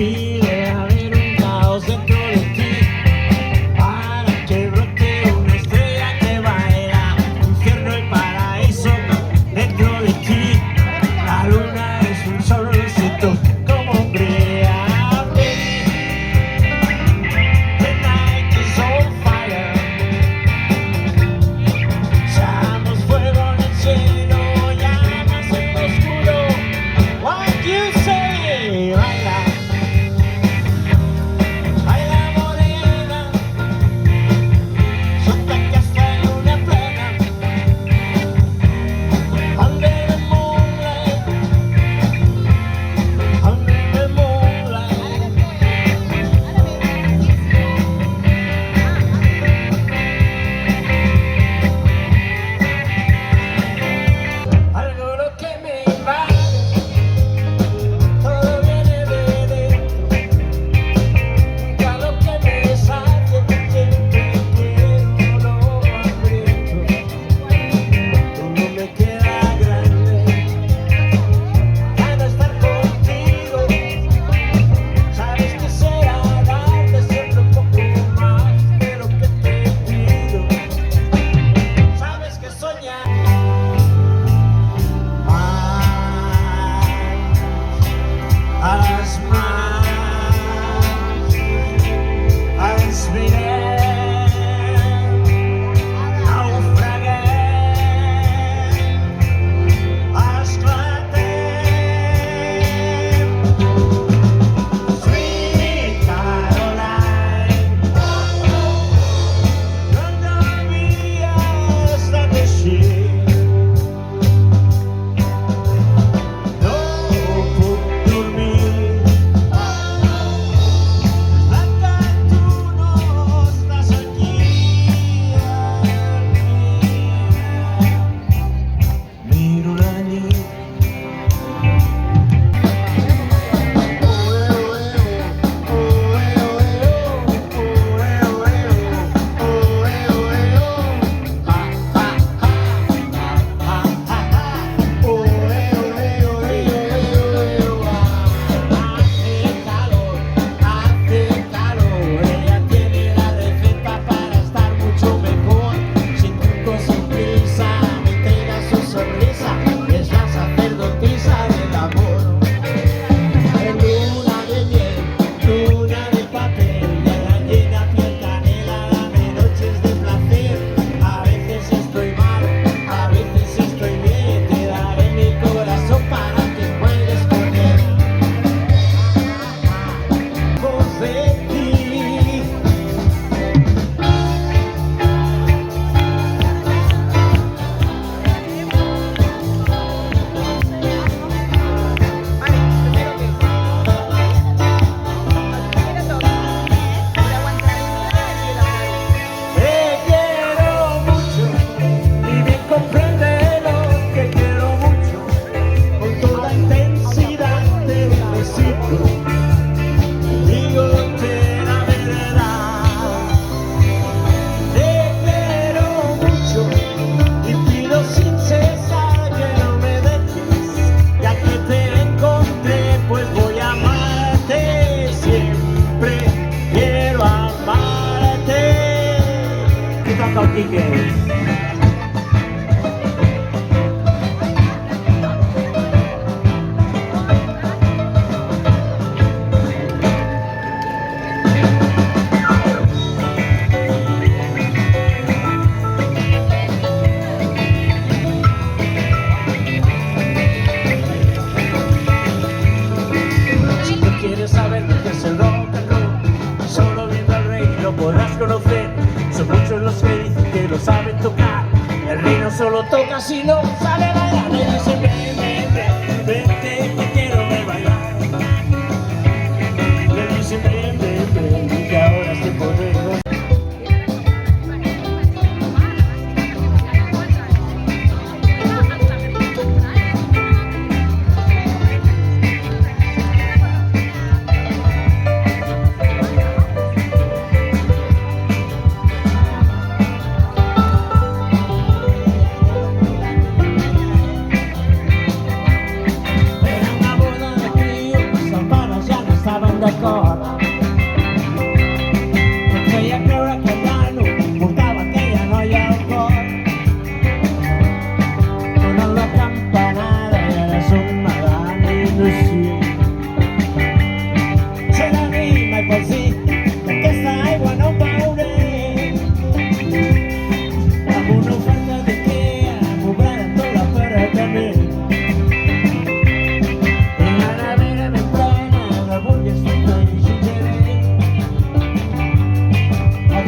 Sí, debe haber un caos dentro de ti para que brote una estrella que baila. Infierno y paraíso dentro de ti. La luna es un solcito como brea. The night is on fire. Echamos fuego en el cielo, llamas en lo oscuro. What you say? Baila, baila morena, suelta que hasta en luna plena. Under the moonlight, under the moonlight. Algo lo que me invade, todo viene de dentro. Un calor que me sacia, siempre quiero lo hambriento. Todo me queda grande, gana estar contigo. Sabes que será darte siempre un poco más de lo que te pido. Sabes que soñar haz más, aspiré, naufragué, esclaté. Sweet Caroline, no olvides la que sí. No puc dormir, hasta tú no estás aquí. Miro la nit, hace calor, ella tiene la receta para estar mucho mejor. Sin truco, sin prisa, me entrega su sonrisa, es la sacerdotisa del amor. En luna de miel, luna de papel, de la llena piel canela, dame noches de placer. A veces estoy mal, a veces estoy bien, te daré mi corazón para que juegues con él. Voz de ti. Te quiero mucho y bien comprende lo que quiero mucho. Con toda intensidad te necesito. Digote la verdad. Te quiero mucho y pido sin cesar que no me dejes. Ya que te encontré, pues voy a amarte siempre. Quiero amarte. ¿Qué tal, Quique? Si tú quieres saber lo que es el rock and roll, solo viendo al rey lo podrás conocer. Son muchos los que dicen que lo saben tocar. El rey no solo toca, sino sabe bailar. Le dicen ven, ven, ven, vente que quiero ver bailar. Le dicen ven, ven, ven, que ahora es tiempo de gozar.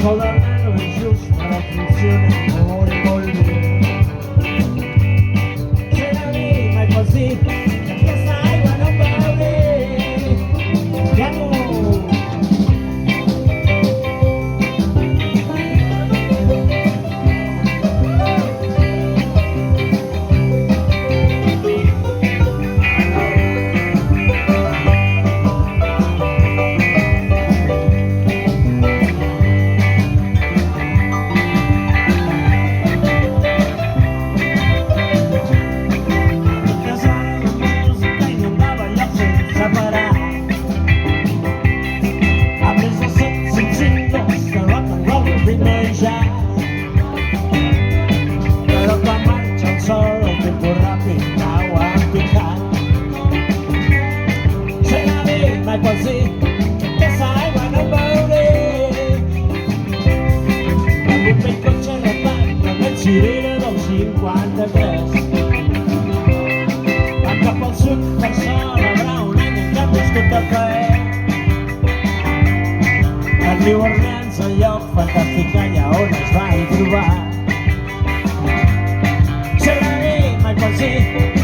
Governar no és just, ara funciona molt i molt bé. Sent a mi, mai pots dir que aquesta aigua no em beuré. Ja no. Però quan marxa el sol, el temps ràpid cau en picat. Sent a mi, mai pots dir que aquesta aigua no em beuré. Amb un vell cotxe rotat, amb el sirena del 53. Van cap al sud per celebrar un any en què han viscut de plaer. A New Orleans, el lloc fantàstic allà on es van trobar. Sent a mi, mai pots dir